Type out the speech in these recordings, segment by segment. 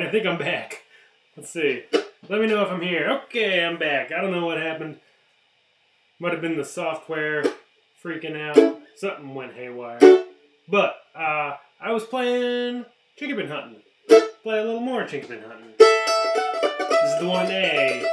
I think I'm back. Let's see. Let me know if I'm here. Okay, I'm back. I don't know what happened. Might have been the software freaking out. Something went haywire. But, I was playing Chinkapin Hunting. Play a little more Chinkapin Hunting. This is the one A.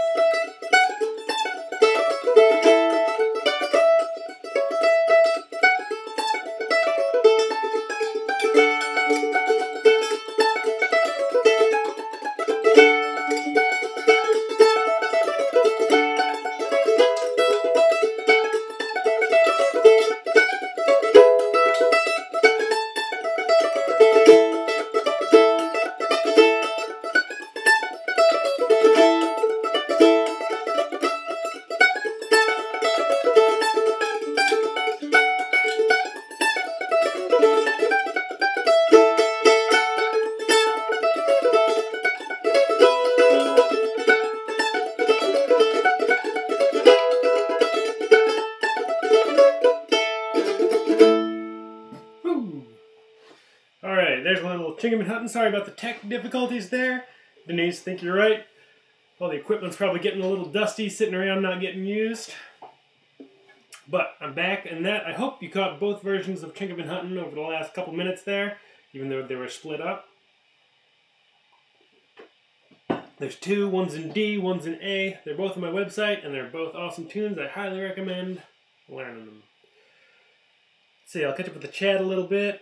Alright, there's a little Chinkapin Hunting. Sorry about the tech difficulties there. Denise, think you're right. All the equipment's probably getting a little dusty, sitting around not getting used. But I'm back, and I hope you caught both versions of Chinkapin Hunting over the last couple minutes there, even though they were split up. There's two, one's in D, one's in A. They're both on my website, and they're both awesome tunes. I highly recommend learning them. Let's see, I'll catch up with the chat a little bit.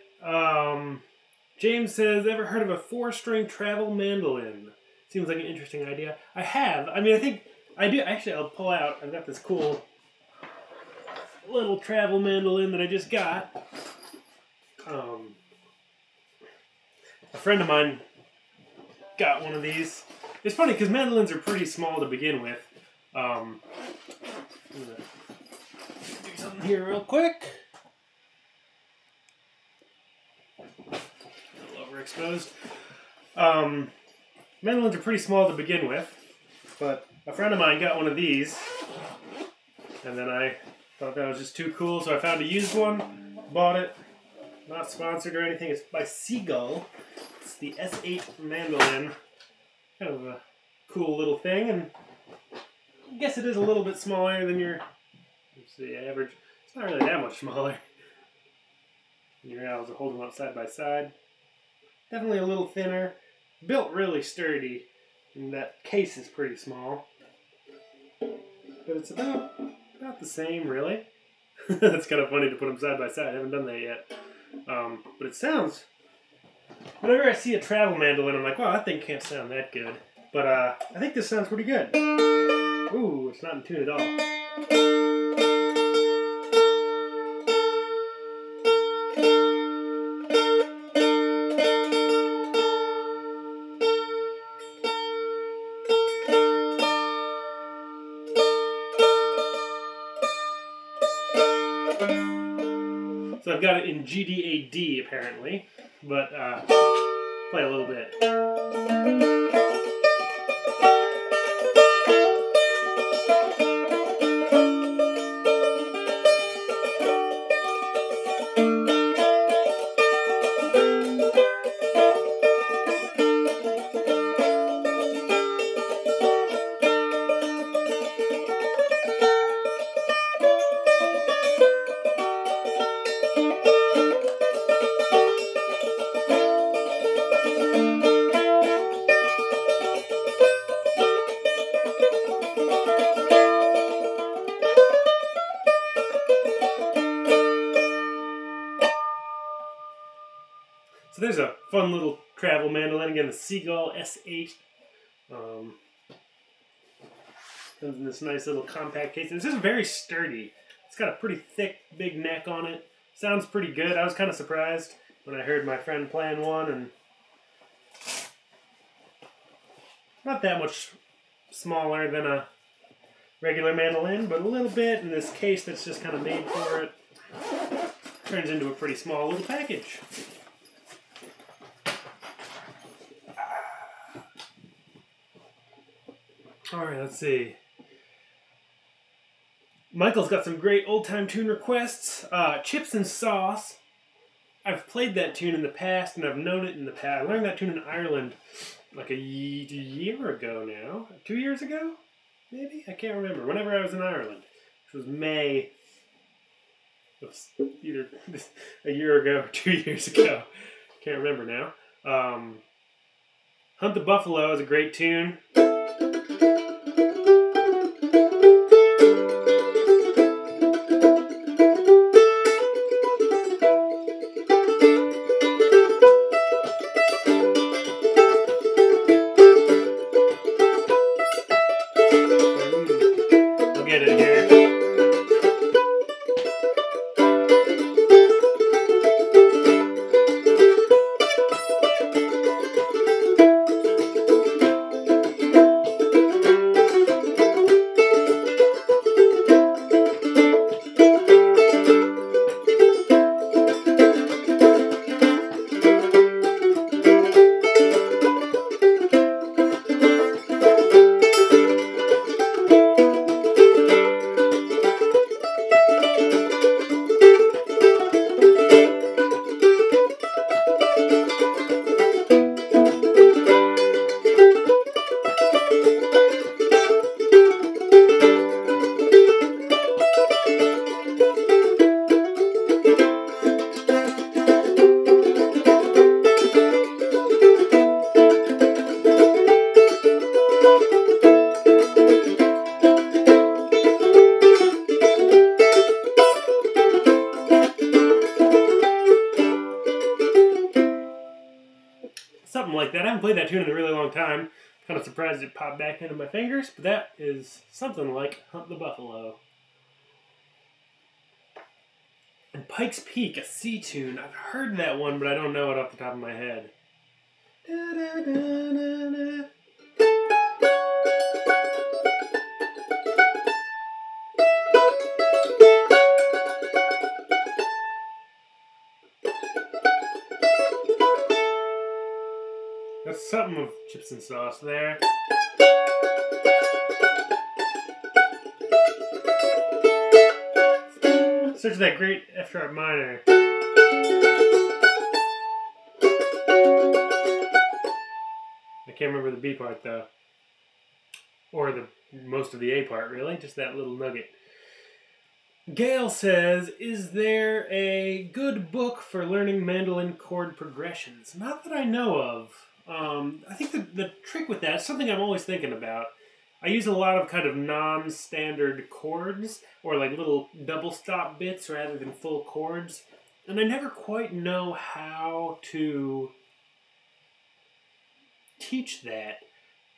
James says, ever heard of a 4-string travel mandolin? Seems like an interesting idea. I have. I mean, I think I do. Actually, I'll pull out. I've got this cool little travel mandolin that I just got. A friend of mine got one of these. It's funny because mandolins are pretty small to begin with. I'm gonna do something here real quick. Exposed. Mandolins are pretty small to begin with, but a friend of mine got one of these, and then I thought that was just too cool, so I found a used one, bought it, not sponsored or anything. It's by Seagull. It's the S8 mandolin. Kind of a cool little thing, and I guess it is a little bit smaller than your, let's see, average. It's not really that much smaller. Your owls are holding them up side by side. Definitely a little thinner. Built really sturdy. And that case is pretty small. But it's about the same, really. It's kind of funny to put them side by side. I haven't done that yet. But it sounds... Whenever I see a travel mandolin, I'm like, wow, that thing can't sound that good. But I think this sounds pretty good. Ooh, it's not in tune at all. So I've got it in G-D-A-D apparently, but play a little bit. So there's a fun little travel mandolin. Again, the Seagull S8. Comes in this nice little compact case. This is very sturdy. It's got a pretty thick, big neck on it. Sounds pretty good. I was kind of surprised when I heard my friend playing one, and not that much smaller than a regular mandolin, but a little bit in this case that's just kind of made for it. Turns into a pretty small little package. Alright, let's see. Michael's got some great old-time tune requests. Chips and Sauce I've played that tune in the past, and I've known it in the past. I learned that tune in Ireland like a year ago now. 2 years ago? Maybe? I can't remember. Whenever I was in Ireland. Which was May. It was either a year ago or 2 years ago. Can't remember now. Hunt the Buffalo is a great tune. I'll get it here. Something like that. I haven't played that tune in a really long time. Kind of surprised it popped back into my fingers, but that is something like Hunt the Buffalo. And Pike's Peak, a C tune. I've heard that one, but I don't know it off the top of my head. That's something of chips and sauce there. Such that great F sharp minor. I can't remember the B part though. Or the most of the A part really, just that little nugget. Gail says, is there a good book for learning mandolin chord progressions? Not that I know of. I think the trick with that is something I'm always thinking about. I use a lot of kind of non-standard chords, or like little double stop bits rather than full chords, and I never quite know how to teach that,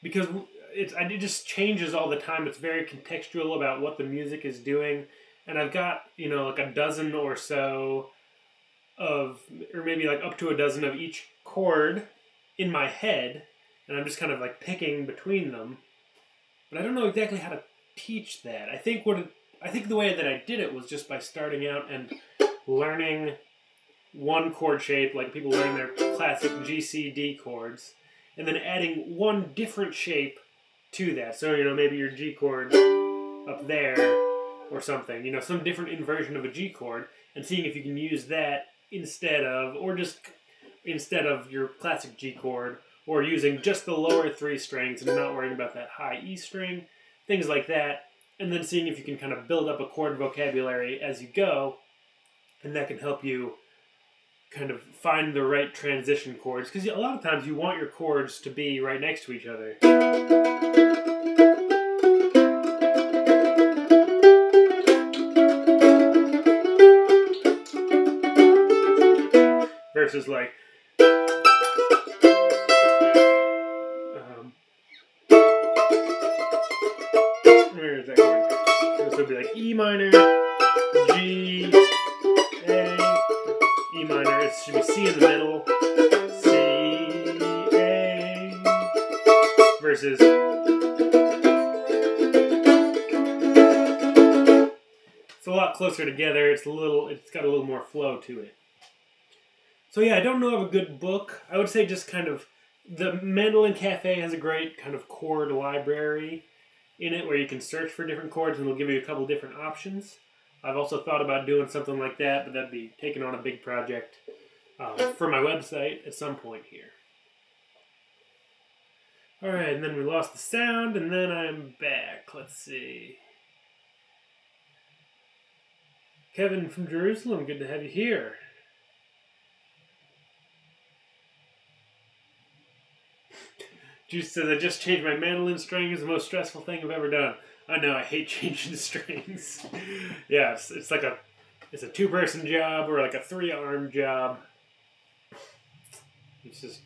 because it just changes all the time. It's very contextual about what the music is doing, and I've got, you know, like a dozen or so of, or maybe like up to a dozen of each chord in my head, and I'm just kind of like picking between them. But I don't know exactly how to teach that. I think the way that I did it was just by starting out and learning one chord shape, like people learn their classic G, C, D chords, and then adding one different shape to that. So, you know, maybe your G chord up there or something, you know, some different inversion of a G chord, and seeing if you can use that instead of your classic G chord, or using just the lower three strings and not worrying about that high E string, things like that, and then seeing if you can kind of build up a chord vocabulary as you go, and that can help you kind of find the right transition chords, because a lot of times you want your chords to be right next to each other. Versus like where is that chord? This would be like E minor, G, A, E minor. It should be C in the middle, C, A, versus it's a lot closer together. It's got a little more flow to it. So yeah, I don't know of a good book. I would say just kind of, the Mandolin Cafe has a great kind of chord library in it where you can search for different chords and they'll give you a couple different options. I've also thought about doing something like that, but that'd be taking on a big project. for my website at some point here. Alright, and then we lost the sound, and then I'm back. Let's see. Kevin from Jerusalem, good to have you here. Juice says, I just changed my mandolin string. It's the most stressful thing I've ever done. I know, I hate changing the strings. Yeah, it's like it's a 2-person job or like a 3-arm job. It's just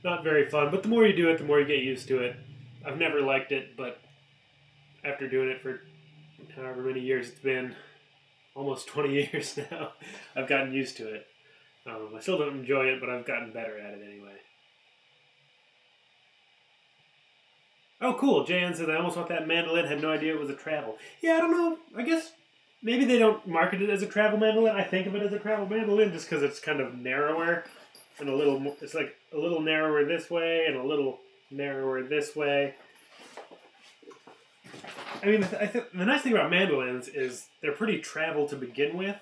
not very fun. But the more you do it, the more you get used to it. I've never liked it, but after doing it for however many years it's been, almost 20 years now, I've gotten used to it. I still don't enjoy it, but I've gotten better at it anyway. Oh, cool. Jan says, I almost want that mandolin. Had no idea it was a travel. Yeah, I don't know. I guess maybe they don't market it as a travel mandolin. I think of it as a travel mandolin just because it's kind of narrower and a little more, it's like a little narrower this way and a little narrower this way. I mean, I think the nice thing about mandolins is they're pretty travel to begin with,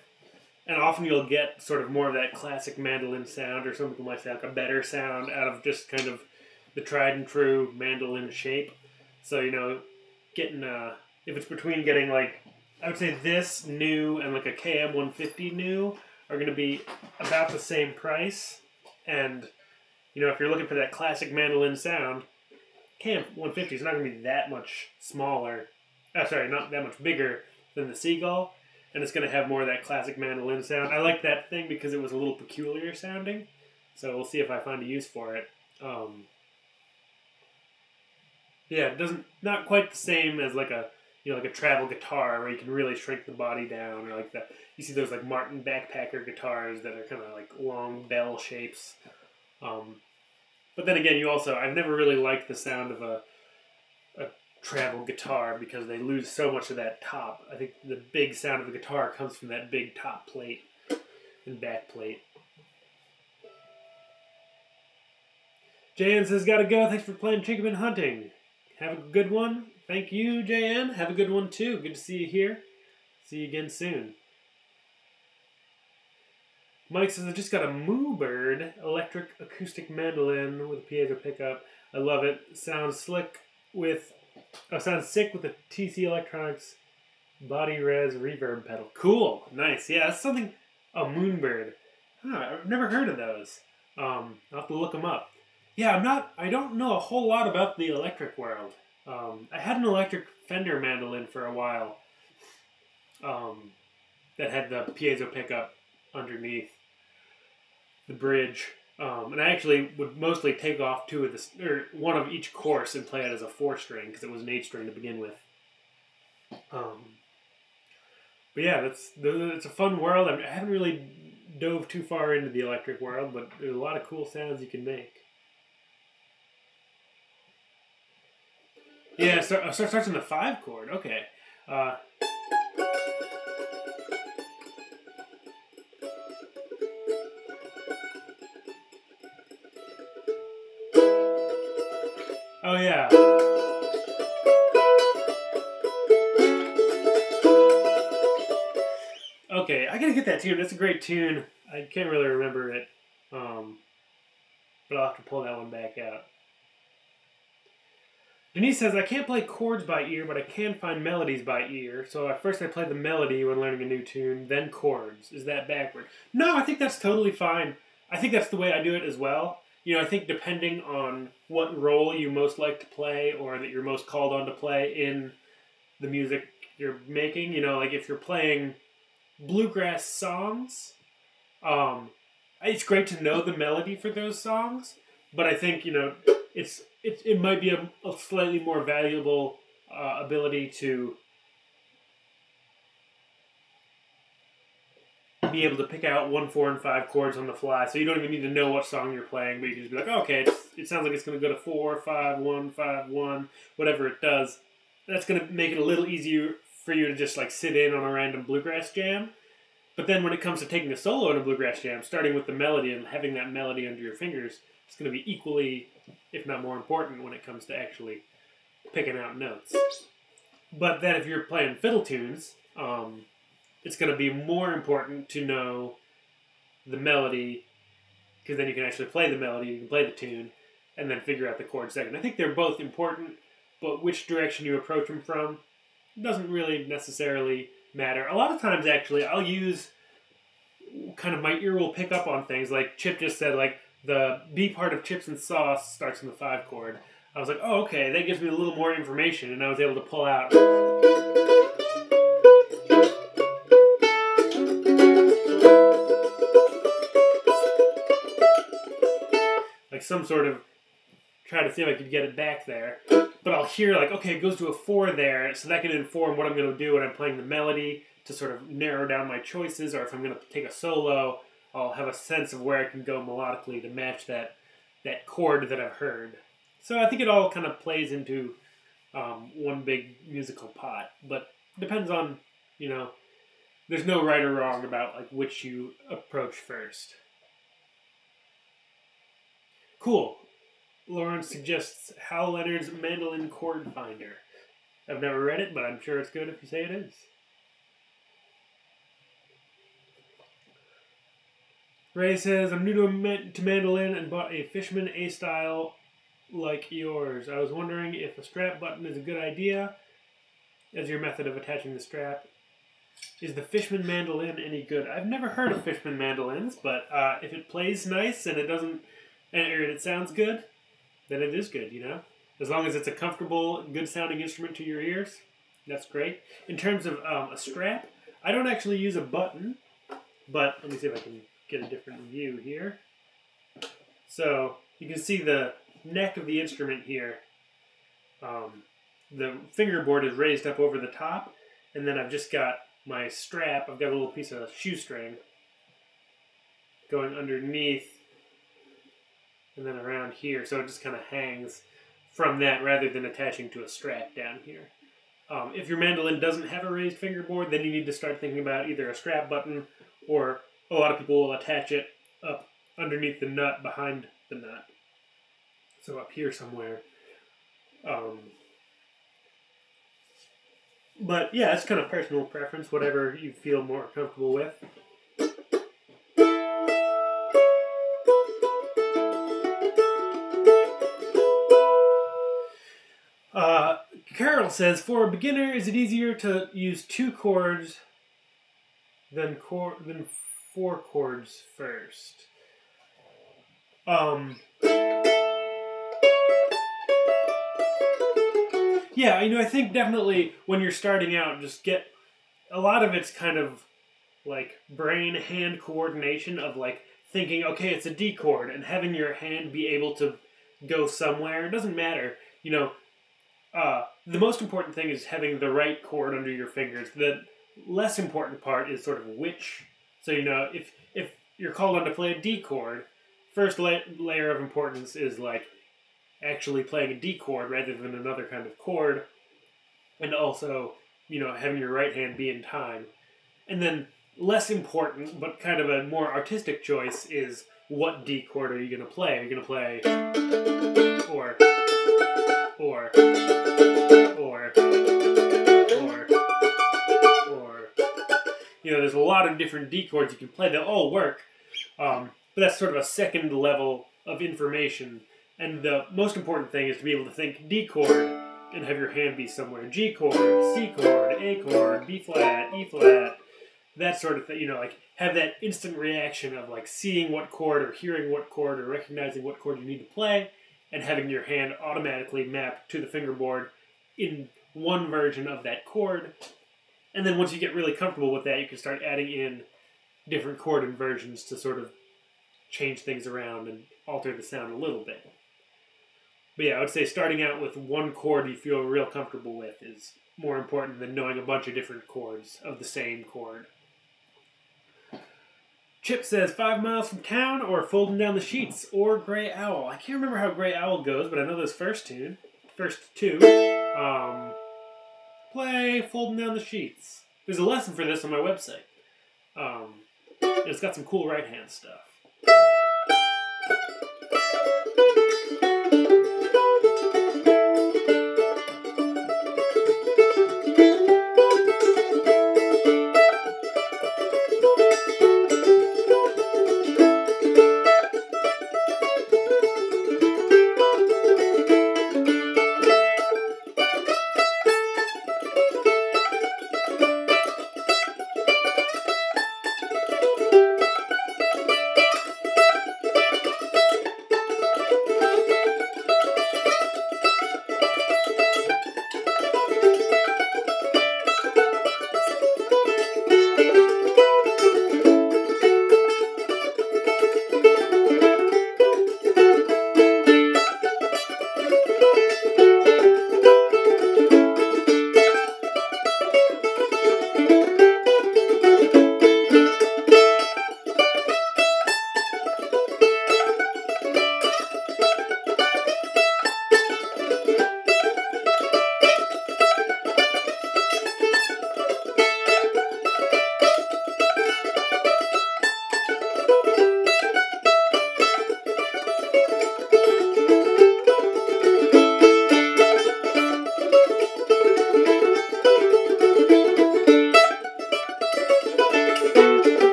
and often you'll get sort of more of that classic mandolin sound or something like that, like a better sound out of just kind of the tried and true mandolin shape. So, you know, getting, if it's between getting like, I would say this new and like a KM150 new are going to be about the same price. And, you know, if you're looking for that classic mandolin sound, KM150 is not going to be that much smaller. Sorry, not that much bigger than the Seagull. And it's going to have more of that classic mandolin sound. I like that thing because it was a little peculiar sounding. So we'll see if I find a use for it. Yeah, it doesn't, not quite the same as like a, you know, like a travel guitar where you can really shrink the body down, or like the, you see those like Martin backpacker guitars that are kind of like long bell shapes. But then again, you also, I've never really liked the sound of a travel guitar because they lose so much of that top. I think the big sound of the guitar comes from that big top plate and back plate. Jan says, gotta go. Thanks for playing Chinkman Hunting. Have a good one. Thank you, JN. Have a good one, too. Good to see you here. See you again soon. Mike says, I just got a Moobird electric acoustic mandolin with a piezo pickup. I love it. Sounds sick with the TC Electronics body res reverb pedal. Cool. Nice. Yeah, that's something. Oh, Moonbird. I've never heard of those. I'll have to look them up. Yeah, I don't know a whole lot about the electric world. I had an electric Fender mandolin for a while that had the piezo pickup underneath the bridge. And I actually would mostly take off one of each course and play it as a 4-string because it was an 8-string to begin with. But yeah, it's a fun world. I haven't really dove too far into the electric world, but there's a lot of cool sounds you can make. Yeah, it starts in the 5 chord. Okay. Oh, yeah. Okay, I gotta get that tune. That's a great tune. I can't really remember it. But I'll have to pull that one back out. Denise says, I can't play chords by ear, but I can find melodies by ear. So at first I play the melody when learning a new tune, then chords. Is that backward? No, I think that's totally fine. I think that's the way I do it as well. You know, I think depending on what role you most like to play or that you're most called on to play in the music you're making, you know, like if you're playing bluegrass songs, it's great to know the melody for those songs, but I think, you know, it might be a slightly more valuable ability to be able to pick out 1, 4, and 5 chords on the fly, so you don't even need to know what song you're playing, but you can just be like, oh, okay, it sounds like it's going to go to 4, 5, 1, 5, 1, whatever it does. That's going to make it a little easier for you to just like sit in on a random bluegrass jam. But then when it comes to taking a solo in a bluegrass jam, starting with the melody and having that melody under your fingers, it's going to be equally, if not more important, when it comes to actually picking out notes. But then if you're playing fiddle tunes, it's going to be more important to know the melody, because then you can actually play the melody, you can play the tune, and then figure out the chord second. I think they're both important, but which direction you approach them from doesn't really necessarily matter. A lot of times, actually, I'll use kind of my ear will pick up on things. Like Chip just said, like the B part of Chips and Sauce starts in the 5 chord. I was like, oh, okay, that gives me a little more information, and I was able to pull out like some sort of, try to see if I could get it back there. But I'll hear like, okay, it goes to a 4 there, so that can inform what I'm going to do when I'm playing the melody to sort of narrow down my choices, or if I'm going to take a solo, I'll have a sense of where I can go melodically to match that chord that I've heard. So I think it all kind of plays into one big musical pot, but depends on, you know, there's no right or wrong about like which you approach first. Cool. Lauren suggests Hal Leonard's Mandolin Chord Finder. I've never read it, but I'm sure it's good if you say it is. Ray says, I'm new to mandolin and bought a Fishman A-style like yours. I was wondering if a strap button is a good idea as your method of attaching the strap. Is the Fishman mandolin any good? I've never heard of Fishman mandolins, but if it plays nice and it doesn't, and it sounds good, then it is good, you know? As long as it's a comfortable, good-sounding instrument to your ears, that's great. In terms of a strap, I don't actually use a button, but let me see if I can get a different view here. So, you can see the neck of the instrument here. The fingerboard is raised up over the top, and then I've just got my strap, I've got a little piece of shoestring going underneath and then around here, so it just kind of hangs from that rather than attaching to a strap down here. If your mandolin doesn't have a raised fingerboard, then you need to start thinking about either a strap button, or a lot of people will attach it up underneath the nut, behind the nut. So up here somewhere. But yeah, it's kind of personal preference, whatever you feel more comfortable with. Carol says, for a beginner, is it easier to use 2 chords than 4 chords first? Yeah, you know, I think definitely when you're starting out, just get, a lot of it's kind of like brain-hand coordination of like thinking, okay, it's a D chord, and having your hand be able to go somewhere. It doesn't matter, you know. The most important thing is having the right chord under your fingers. The less important part is sort of which. So, you know, if you're called on to play a D chord, first layer of importance is like actually playing a D chord rather than another kind of chord. And also, you know, having your right hand be in time. And then less important, but kind of a more artistic choice is what D chord are you going to play? Are you going to play or you know, there's a lot of different D chords you can play. They'll all work, but that's sort of a second level of information. And the most important thing is to be able to think D chord and have your hand be somewhere. G chord, C chord, A chord, B flat, E flat, that sort of thing. You know, like have that instant reaction of like seeing what chord or hearing what chord or recognizing what chord you need to play, and having your hand automatically map to the fingerboard in one version of that chord. And then once you get really comfortable with that, you can start adding in different chord inversions to sort of change things around and alter the sound a little bit. But yeah, I would say starting out with one chord you feel real comfortable with is more important than knowing a bunch of different chords of the same chord. Chip says, 5 miles from town, or Folding Down the Sheets, or Gray Owl. I can't remember how Gray Owl goes, but I know those first two. Play Folding Down the Sheets. There's a lesson for this on my website. It's got some cool right hand stuff.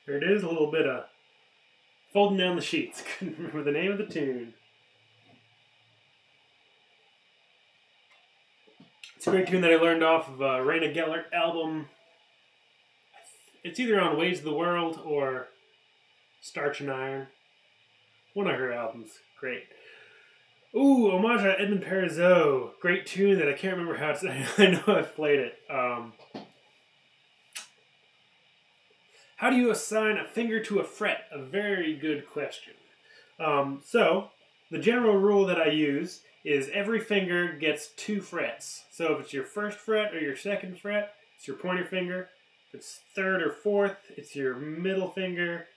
There it is, a little bit of folding down the sheets. Couldn't remember the name of the tune. It's a great tune that I learned off of a Raina Gellert album. It's either on Ways of the World or Starch and Iron. One of her albums. Great. Ooh, Homage à Edmond Parizeau. Great tune that I can't remember how it's... I know I've played it. How do you assign a finger to a fret? A very good question. So, the general rule that I use is every finger gets 2 frets. So if it's your first fret or your second fret, it's your pointer finger. If it's third or fourth, it's your middle finger.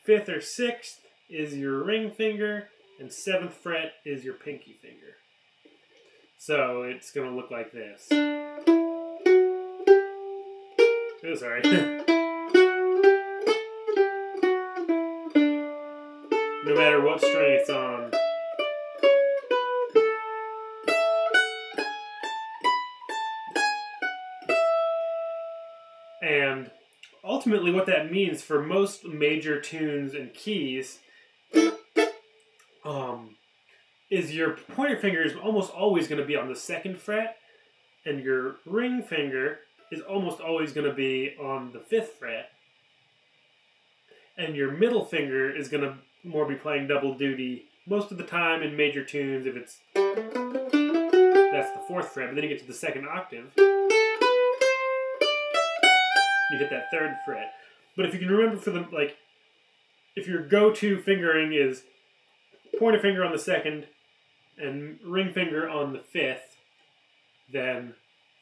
5th or 6th is your ring finger. And 7th fret is your pinky finger. So it's going to look like this. Oh, sorry. No matter what string it's on. And ultimately what that means for most major tunes and keys is your pointer finger is almost always going to be on the 2nd fret, and your ring finger is almost always going to be on the 5th fret, and your middle finger is going to more be playing double duty most of the time in major tunes if it's that's the 4th fret, but then you get to the 2nd octave, you hit that 3rd fret. But if you can remember for the, like, if your go-to fingering is pointer finger on the 2nd and ring finger on the 5th, then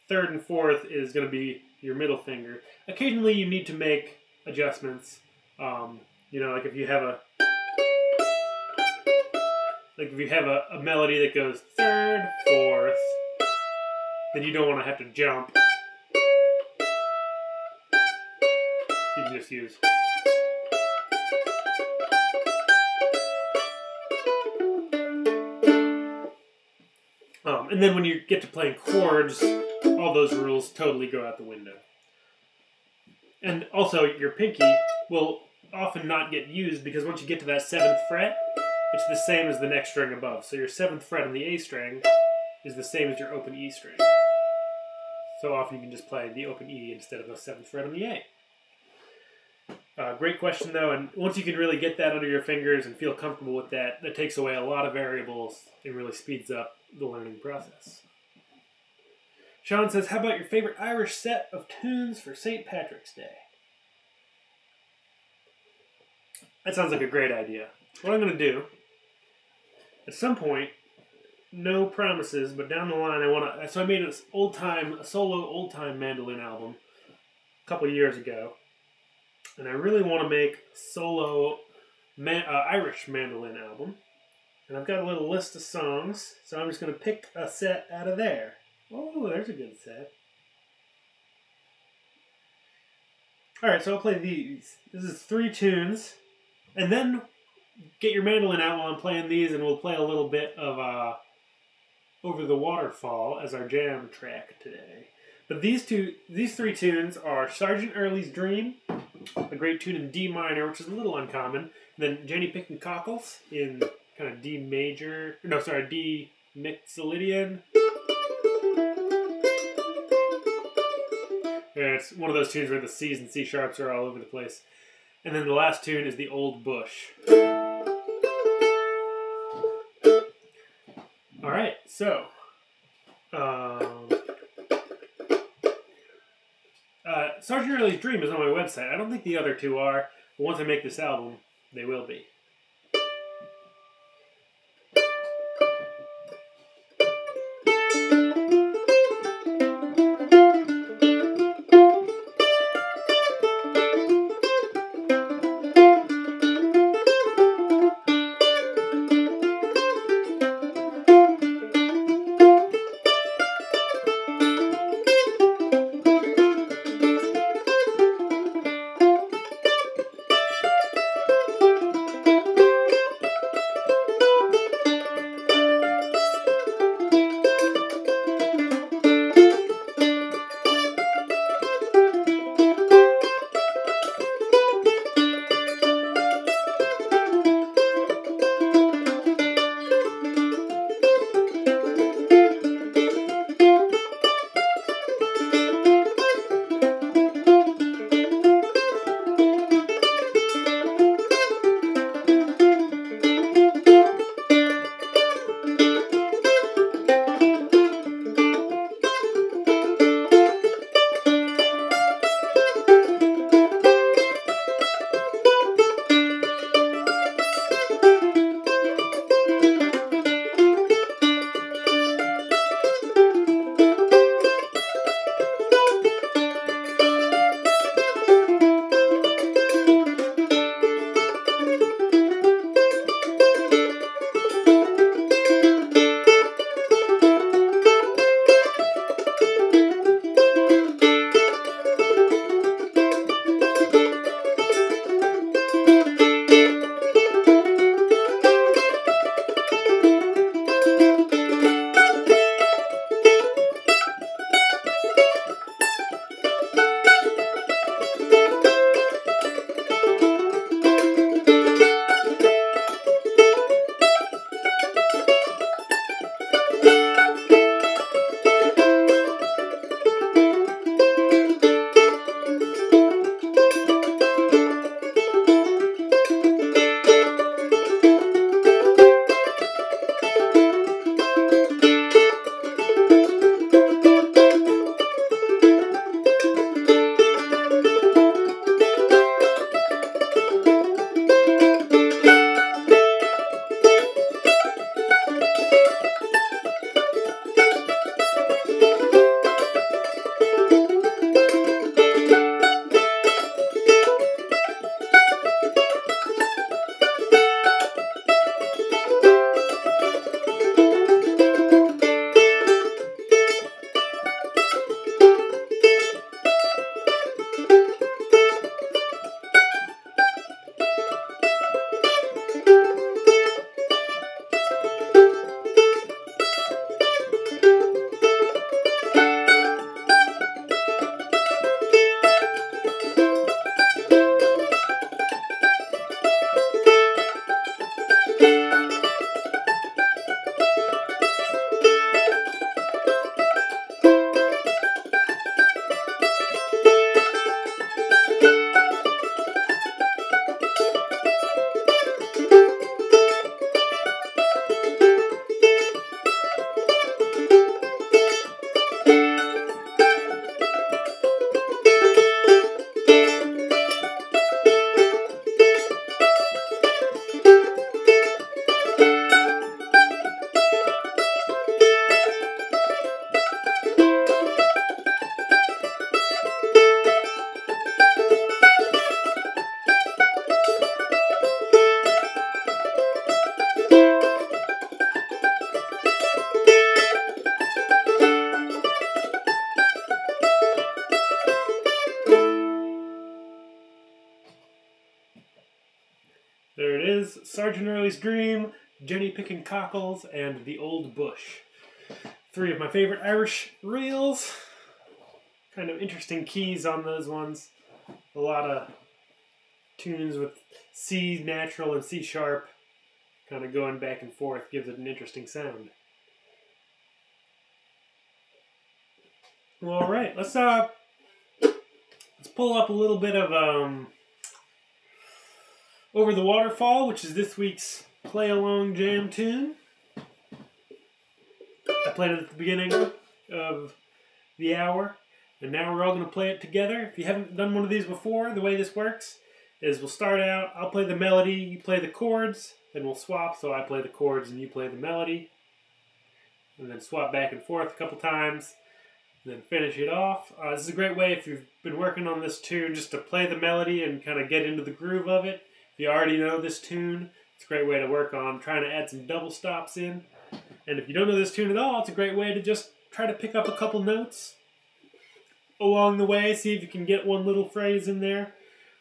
3rd and 4th is going to be your middle finger. Occasionally you need to make adjustments. You know, like if you have a melody that goes 3rd, 4th, then you don't want to have to jump. You can just use. And then when you get to playing chords, all those rules totally go out the window. And also, your pinky will often not get used because once you get to that 7th fret, it's the same as the next string above. So your 7th fret on the A string is the same as your open E string. So often you can just play the open E instead of a 7th fret on the A. Great question though, and once you can really get that under your fingers and feel comfortable with that, that takes away a lot of variables and really speeds up the learning process. Sean says, how about your favorite Irish set of tunes for St. Patrick's Day? That sounds like a great idea. What I'm going to do, at some point, no promises, but down the line so I made a solo old-time mandolin album a couple years ago. And I really want to make a solo Irish mandolin album. And I've got a little list of songs, so I'm just going to pick a set out of there. Oh, there's a good set. Alright, so I'll play these. This is 3 tunes. And then get your mandolin out while I'm playing these, and we'll play a little bit of Over the Waterfall as our jam track today. But these 3 tunes are Sergeant Early's Dream, a great tune in D minor, which is a little uncommon. And then Jenny Pick and Cockles in kind of D major, no, sorry, D Mixolydian. Yeah, it's one of those tunes where the C's and C sharps are all over the place. And then the last tune is the Old Bush. Alright, so Sergeant Early's Dream is on my website. I don't think the other 2 are, but once I make this album, they will be. There it is, Sergeant Early's Dream, Jenny Picking Cockles, and The Old Bush. 3 of my favorite Irish reels. Kind of interesting keys on those ones. A lot of tunes with C natural and C sharp kind of going back and forth gives it an interesting sound. All right, let's pull up a little bit of Over the Waterfall, which is this week's play along jam tune. I played it at the beginning of the hour, and now we're all going to play it together. If you haven't done one of these before, the way this works is we'll start out, I'll play the melody, you play the chords, then we'll swap, so I play the chords and you play the melody, and then swap back and forth a couple times, and then finish it off. This is a great way if you've been working on this tune just to play the melody and kind of get into the groove of it. If you already know this tune, it's a great way to work on trying to add some double stops in. And if you don't know this tune at all, it's a great way to just try to pick up a couple notes along the way, see if you can get one little phrase in there,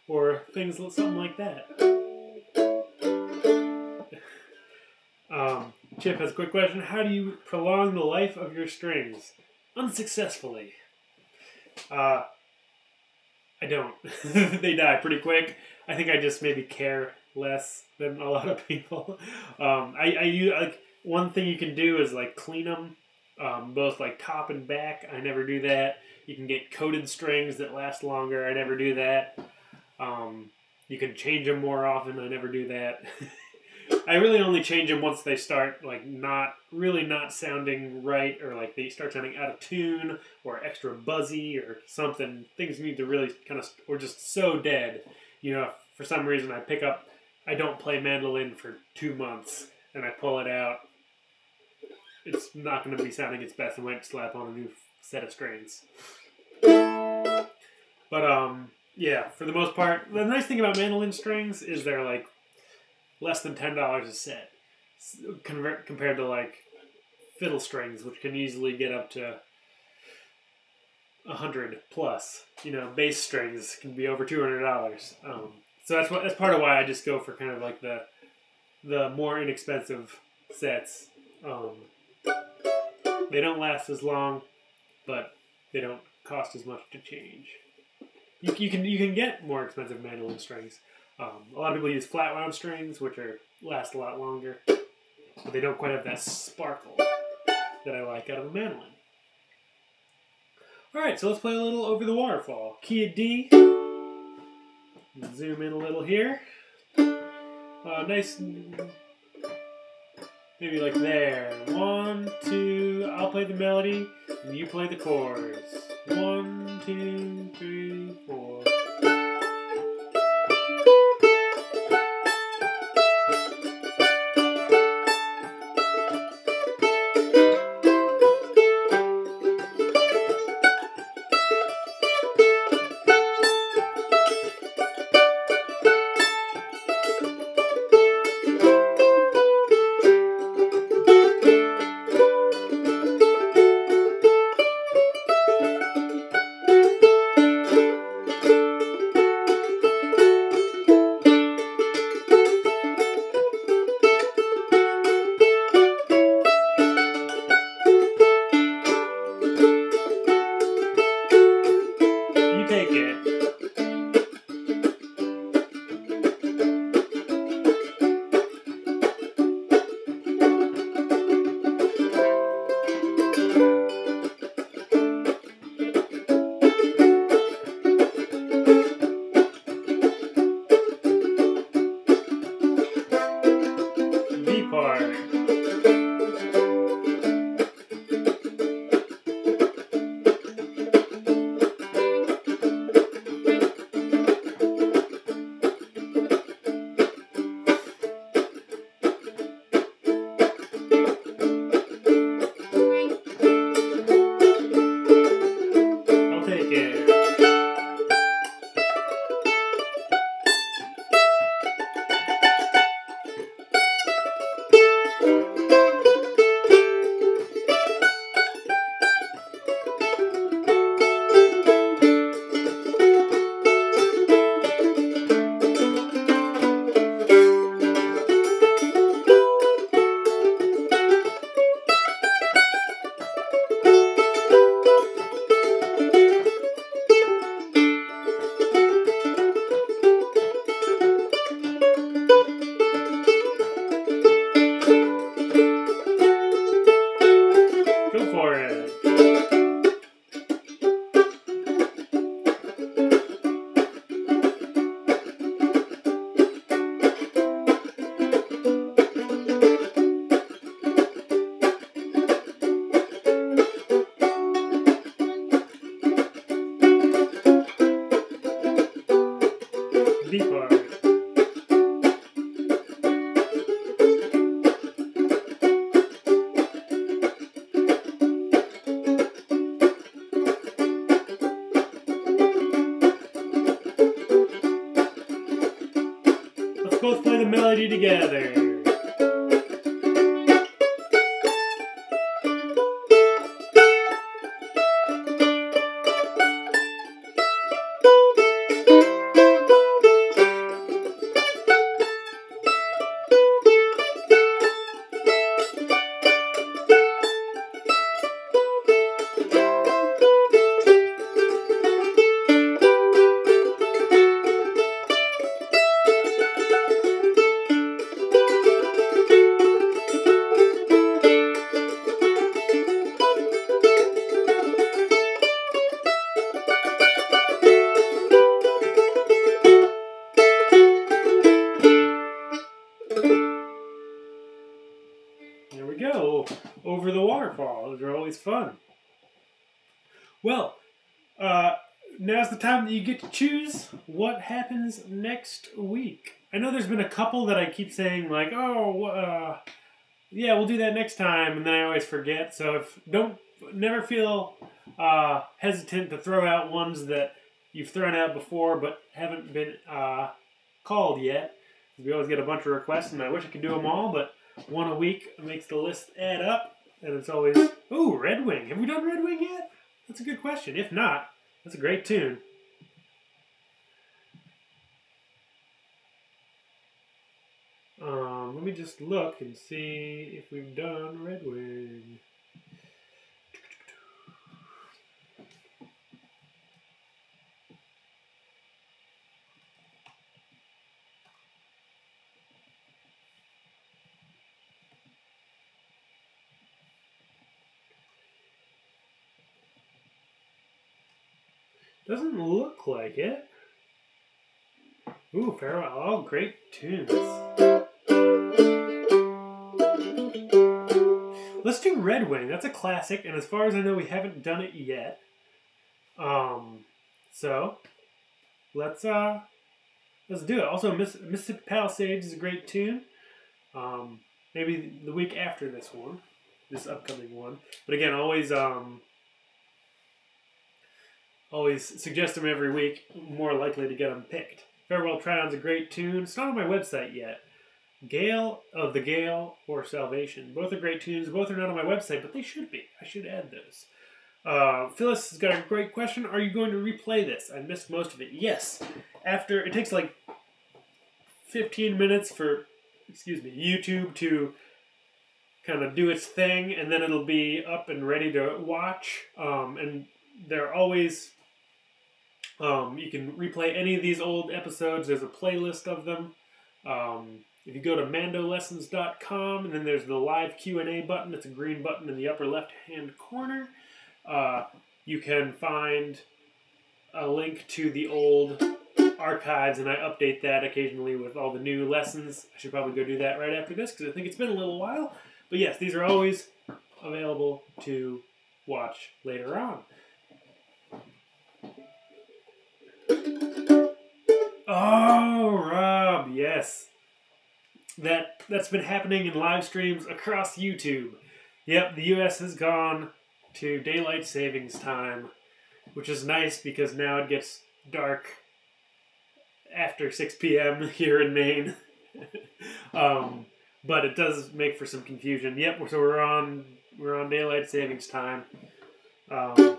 or things, something like that. Chip has a quick question. How do you prolong the life of your strings? Unsuccessfully. I don't. They die pretty quick. I think I just maybe care less than a lot of people. Like one thing you can do is like clean them, both like top and back. I never do that. You can get coated strings that last longer. I never do that. You can change them more often. I never do that. I really only change them once they start like not sounding right, or like they start sounding out of tune or extra buzzy or something. Things need to really kind of, or just so dead. You know, if for some reason I don't play mandolin for 2 months and I pull it out, it's not going to be sounding its best. I might slap on a new set of strings. But yeah, for the most part, the nice thing about mandolin strings is they're like less than $10 a set, compared to like fiddle strings, which can easily get up to $100 plus. You know, bass strings can be over $200. So that's part of why I just go for kind of like the more inexpensive sets. They don't last as long, but they don't cost as much to change. You can get more expensive mandolin strings. A lot of people use flat wound strings, which last a lot longer, but they don't quite have that sparkle that I like out of a mandolin. Alright, so let's play a little Over the Waterfall. Key of D. Zoom in a little here. Nice, maybe like there. 1, 2, I'll play the melody, and you play the chords. 1, 2, 3, 4. B part. Let's both play the melody together. There we go. Over the waterfall. Those are always fun. Well, now's the time that you get to choose what happens next week. I know there's been a couple that I keep saying like, oh, yeah, we'll do that next time, and then I always forget. So never feel hesitant to throw out ones that you've thrown out before but haven't been called yet. We always get a bunch of requests, and I wish I could do them all, but one a week makes the list add up, and it's always, ooh, Red Wing. Have we done Red Wing yet? That's a good question. If not, that's a great tune. Let me just look and see if we've done Red Wing. Doesn't look like it. Ooh, Farewell. Oh, great tunes. Let's do Red Wing. That's a classic, and as far as I know, we haven't done it yet. So let's do it. Also, Mississippi Palisades is a great tune. Maybe the week after this one, this upcoming one. But again, always suggest them every week. More likely to get them picked. Farewell Try-On's a great tune. It's not on my website yet. Gale of the Gale or Salvation. Both are great tunes. Both are not on my website, but they should be. I should add those. Phyllis has got a great question. Are you going to replay this? I missed most of it. Yes. It takes like 15 minutes for, YouTube to kind of do its thing, and then it'll be up and ready to watch. And they're always, you can replay any of these old episodes. There's a playlist of them. If you go to MandoLessons.com, and then there's the live Q&A button. It's a green button in the upper left-hand corner. You can find a link to the old archives, and I update that occasionally with all the new lessons. I should probably go do that right after this, because I think it's been a little while. But yes, these are always available to watch later on. Oh, Rob, yes. That's been happening in live streams across YouTube. Yep, the U.S. has gone to daylight savings time, which is nice because now it gets dark after 6 p.m. here in Maine. But it does make for some confusion. Yep, so we're on daylight savings time. I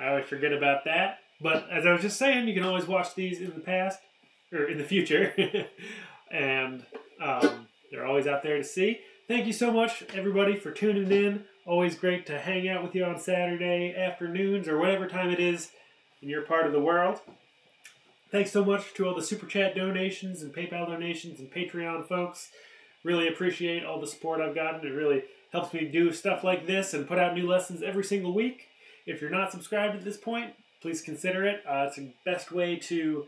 always forget about that. But as I was just saying, you can always watch these in the past, or in the future. And they're always out there to see. Thank you so much, everybody, for tuning in. Always great to hang out with you on Saturday afternoons or whatever time it is in your part of the world. Thanks so much to all the Super Chat donations and PayPal donations and Patreon folks. Really appreciate all the support I've gotten. It really helps me do stuff like this and put out new lessons every single week. If you're not subscribed at this point, please consider it. It's the best way to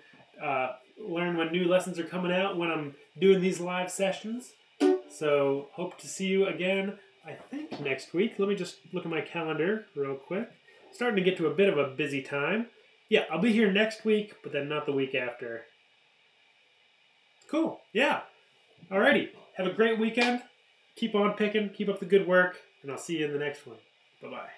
learn when new lessons are coming out when I'm doing these live sessions. So, hope to see you again, I think, next week. Let me just look at my calendar real quick. Starting to get to a bit of a busy time. Yeah, I'll be here next week, but then not the week after. Cool. Yeah. Alrighty. Have a great weekend. Keep on picking. Keep up the good work. And I'll see you in the next one. Bye-bye.